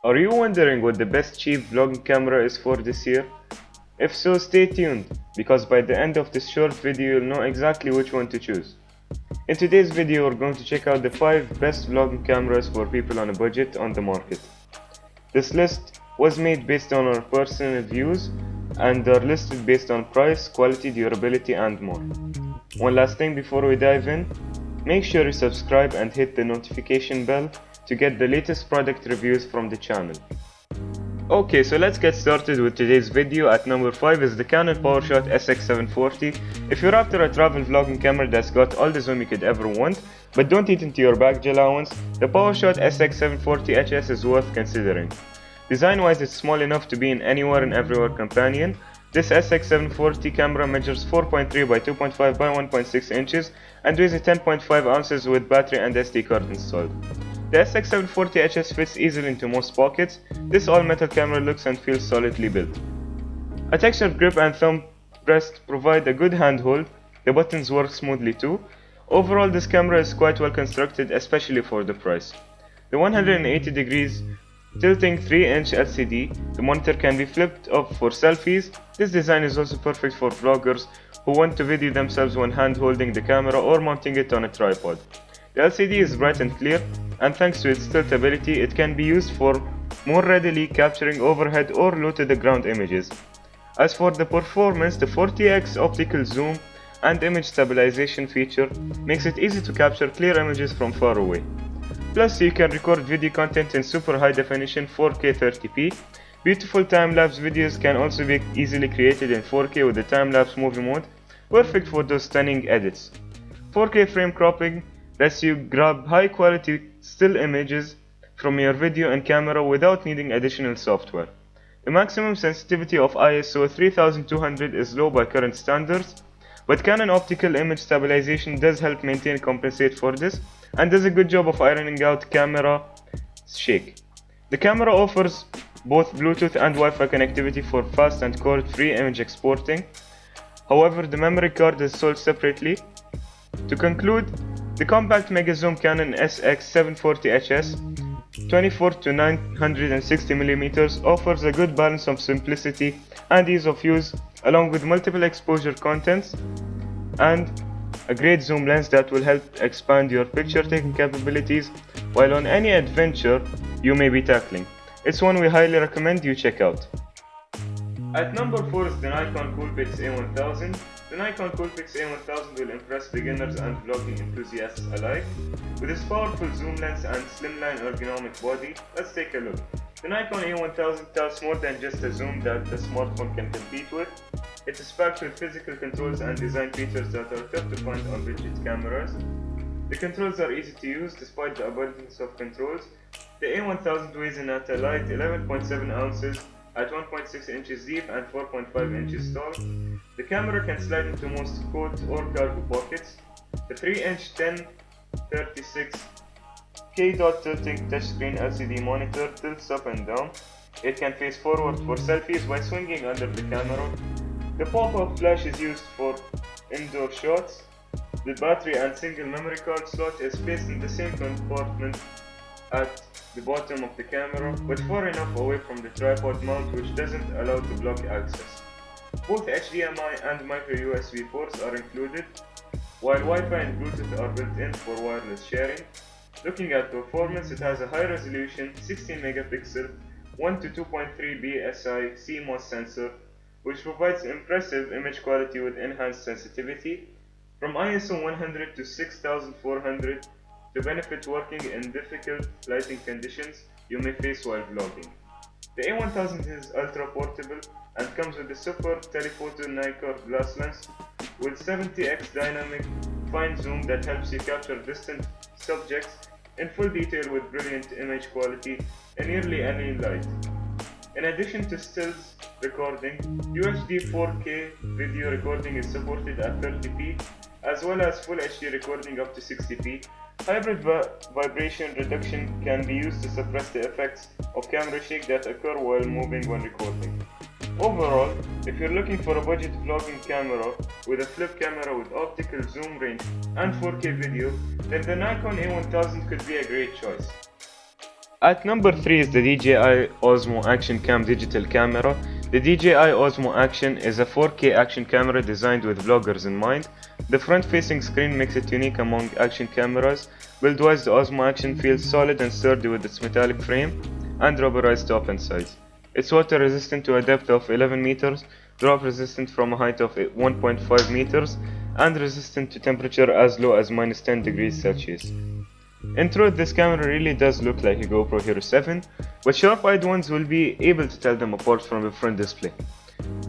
Are you wondering what the best cheap vlogging camera is for this year? If so, stay tuned, because by the end of this short video you'll know exactly which one to choose. In today's video we're going to check out the 5 best vlogging cameras for people on a budget on the market. This list was made based on our personal views and are listed based on price, quality, durability and more. One last thing before we dive in, make sure you subscribe and hit the notification bell to get the latest product reviews from the channel. Okay, so let's get started with today's video. At number 5 is the Canon Powershot SX740. If you're after a travel vlogging camera that's got all the zoom you could ever want, but don't eat into your baggage allowance, the Powershot SX740HS is worth considering. Design-wise, it's small enough to be an anywhere and everywhere companion. This SX740 camera measures 4.3 by 2.5 by 1.6 inches and weighs 10.5 ounces with battery and SD card installed. The SX740HS fits easily into most pockets. This all-metal camera looks and feels solidly built. A textured grip and thumb rest provide a good handhold. The buttons work smoothly too. Overall, this camera is quite well constructed, especially for the price. The 180 degrees tilting 3-inch LCD, the monitor can be flipped up for selfies. This design is also perfect for vloggers who want to video themselves when hand-holding the camera or mounting it on a tripod. The LCD is bright and clear, and thanks to its tilt ability, it can be used for more readily capturing overhead or low-to-the-ground images. As for the performance, the 40x optical zoom and image stabilization feature makes it easy to capture clear images from far away. Plus, you can record video content in super high definition 4K 30p. Beautiful time-lapse videos can also be easily created in 4K with the time-lapse movie mode, perfect for those stunning edits. 4K frame cropping lets you grab high-quality still images from your video and camera without needing additional software. The maximum sensitivity of ISO 3200 is low by current standards, but Canon optical image stabilization does help maintain and compensate for this, and does a good job of ironing out camera shake. The camera offers both Bluetooth and Wi-Fi connectivity for fast and cord-free image exporting. However, the memory card is sold separately. To conclude, the compact mega zoom Canon SX740HS 24 to 960mm offers a good balance of simplicity and ease of use, along with multiple exposure contents and a great zoom lens that will help expand your picture taking capabilities while on any adventure you may be tackling. It's one we highly recommend you check out. At number 4 is the Nikon Coolpix A1000. The Nikon Coolpix A1000 will impress beginners and vlogging enthusiasts alike. With its powerful zoom lens and slimline ergonomic body, let's take a look. The Nikon A1000 tells more than just a zoom that the smartphone can compete with. It is packed with physical controls and design features that are tough to find on rigid cameras. The controls are easy to use despite the abundance of controls. The A1000 weighs in at a light 11.7 ounces at 1.6 inches deep and 4.5 inches tall. The camera can slide into most coat or cargo pockets. The 3-inch 1036 K-dot tilting touchscreen LCD monitor tilts up and down. It can face forward for selfies while swinging under the camera. The pop-up flash is used for indoor shots. The battery and single memory card slot is placed in the same compartment at the bottom of the camera, but far enough away from the tripod mount which doesn't allow to block access. Both HDMI and micro USB ports are included, while Wi-Fi and Bluetooth are built in for wireless sharing. Looking at performance, it has a high resolution 16 megapixel 1 to 2.3 BSI CMOS sensor, which provides impressive image quality with enhanced sensitivity from ISO 100 to 6400 to benefit working in difficult lighting conditions you may face while vlogging. The A1000 is ultra portable and comes with a super telephoto Nikon glass lens with 70x dynamic fine zoom that helps you capture distant subjects in full detail with brilliant image quality in nearly any light. In addition to stills recording, UHD 4K video recording is supported at 30p, as well as Full HD recording up to 60p. Hybrid vibration reduction can be used to suppress the effects of camera shake that occur while moving when recording. Overall, if you're looking for a budget vlogging camera with a flip camera with optical zoom range and 4K video, then the Nikon A1000 could be a great choice. At number 3 is the DJI Osmo Action Cam digital camera. The DJI Osmo Action is a 4K action camera designed with vloggers in mind. The front-facing screen makes it unique among action cameras. Build-wise, the Osmo Action feels solid and sturdy with its metallic frame and rubberized top and sides. It's water resistant to a depth of 11 meters, drop resistant from a height of 1.5 meters, and resistant to temperature as low as -10 degrees Celsius. In truth, this camera really does look like a GoPro Hero 7, but sharp-eyed ones will be able to tell them apart from the front display.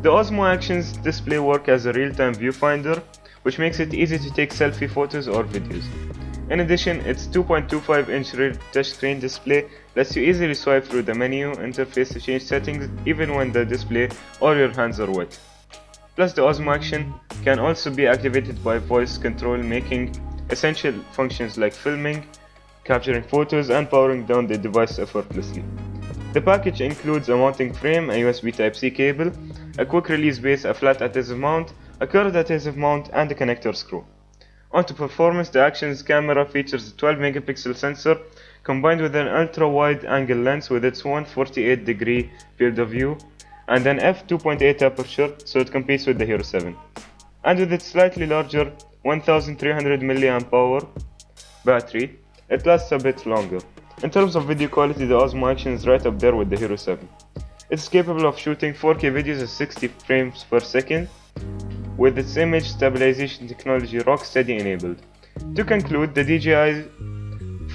The Osmo Action's display works as a real-time viewfinder, which makes it easy to take selfie photos or videos. In addition, its 2.25-inch rear touchscreen display lets you easily swipe through the menu interface to change settings even when the display or your hands are wet. Plus, the Osmo Action can also be activated by voice control, making essential functions like filming, capturing photos, and powering down the device effortlessly. The package includes a mounting frame, a USB Type-C cable, a quick release base, a flat adhesive mount, a curved adhesive mount, and a connector screw. Onto performance, the Action's camera features a 12 megapixel sensor combined with an ultra-wide angle lens with its 148-degree field of view and an f2.8 aperture, so it competes with the Hero 7. And with its slightly larger 1300 mAh battery, it lasts a bit longer. In terms of video quality, the Osmo Action is right up there with the Hero 7. It's capable of shooting 4K videos at 60 frames per second, with its image stabilization technology rock-steady enabled. To conclude, the DJI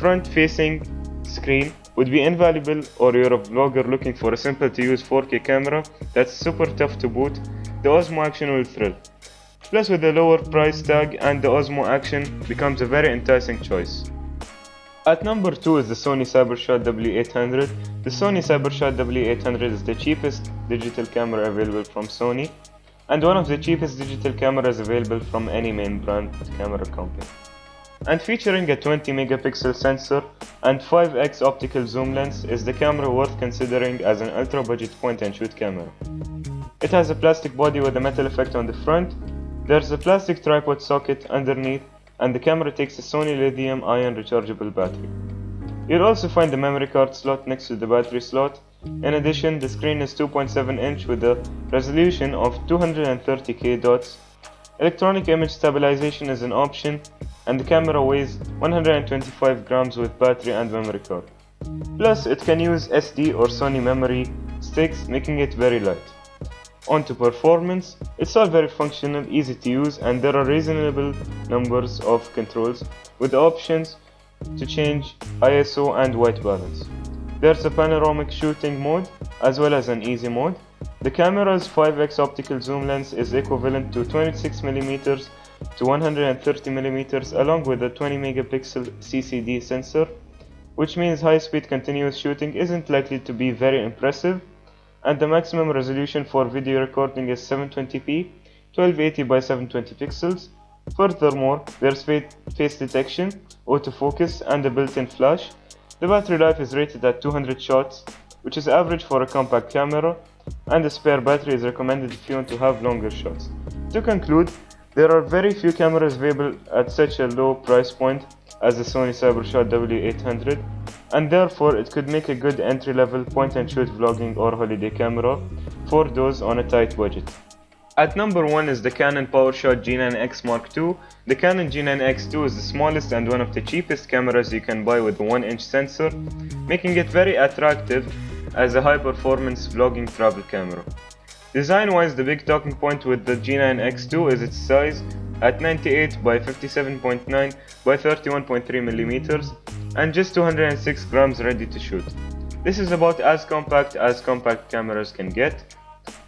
front-facing screen would be invaluable, or you're a vlogger looking for a simple-to-use 4K camera that's super tough to boot, the Osmo Action will thrill. Plus, with the lower price tag, and the Osmo Action becomes a very enticing choice. At number 2 is the Sony Cybershot W800. The Sony Cybershot W800 is the cheapest digital camera available from Sony, and one of the cheapest digital cameras available from any main brand camera company. And featuring a 20 megapixel sensor and 5x optical zoom lens, is the camera worth considering as an ultra budget point and shoot camera. It has a plastic body with a metal effect on the front. There's a plastic tripod socket underneath, and the camera takes a Sony lithium-ion rechargeable battery. You'll also find the memory card slot next to the battery slot. In addition, the screen is 2.7 inch with a resolution of 230K dots. Electronic image stabilization is an option, and the camera weighs 125 grams with battery and memory card. Plus, it can use SD or Sony memory sticks, making it very light. On to performance, it's all very functional, easy to use, and there are reasonable numbers of controls with options to change ISO and white balance. There's a panoramic shooting mode as well as an easy mode. The camera's 5x optical zoom lens is equivalent to 26mm to 130mm along with a 20 megapixel CCD sensor, which means high-speed continuous shooting isn't likely to be very impressive, and the maximum resolution for video recording is 720p, 1280 by 720 pixels. Furthermore, there's face detection, autofocus, and a built-in flash. The battery life is rated at 200 shots, which is average for a compact camera, and a spare battery is recommended if you want to have longer shots. To conclude, there are very few cameras available at such a low price point as the Sony Cybershot W800, and therefore it could make a good entry-level point-and-shoot vlogging or holiday camera for those on a tight budget. At number 1 is the Canon Powershot G9X Mark II. The Canon G9X II is the smallest and one of the cheapest cameras you can buy with a 1-inch sensor, making it very attractive as a high-performance vlogging travel camera. Design-wise, the big talking point with the G9X II is its size at 98 by 57.9 by 31.3 millimeters and just 206 grams ready to shoot. This is about as compact cameras can get.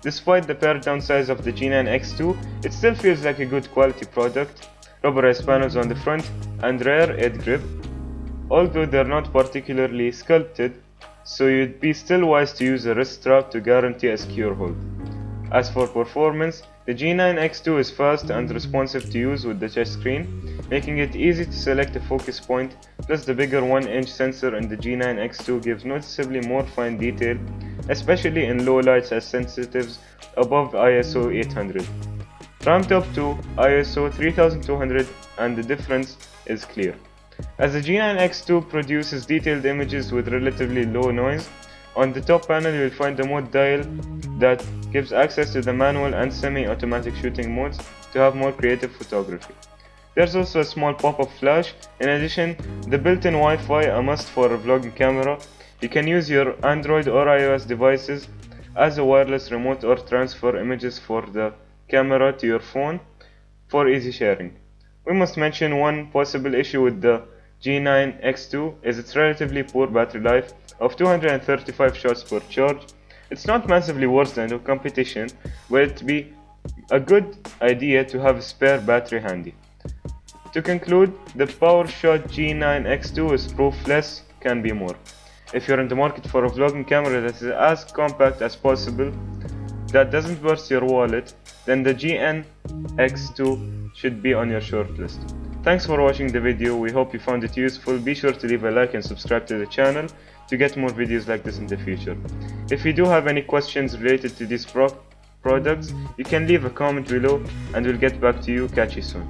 Despite the pared-down size of the G9X II, it still feels like a good quality product. Rubberized panels on the front and rear aid grip, although they're not particularly sculpted, so you'd be still wise to use a wrist strap to guarantee a secure hold. As for performance, the G9X II is fast and responsive to use with the touchscreen, making it easy to select a focus point, plus the bigger 1-inch sensor in the G9X II gives noticeably more fine detail, especially in low lights as sensitives above ISO 800. Ramped up to ISO 3200 and the difference is clear. As the G9X2 produces detailed images with relatively low noise, on the top panel you will find the mode dial that gives access to the manual and semi-automatic shooting modes to have more creative photography. There's also a small pop-up flash. In addition, the built-in Wi-Fi, a must for a vlogging camera. You can use your Android or iOS devices as a wireless remote or transfer images for the camera to your phone for easy sharing. We must mention one possible issue with the G9X2 is its relatively poor battery life of 235 shots per charge. It's not massively worse than the competition, but it'd be a good idea to have a spare battery handy. To conclude, the Powershot G9X2 is proof less can be more. If you're in the market for a vlogging camera that is as compact as possible, that doesn't burst your wallet, then the G9X2 should be on your shortlist. Thanks for watching the video, we hope you found it useful. Be sure to leave a like and subscribe to the channel to get more videos like this in the future. If you do have any questions related to these products, you can leave a comment below and we'll get back to you. Catch you soon.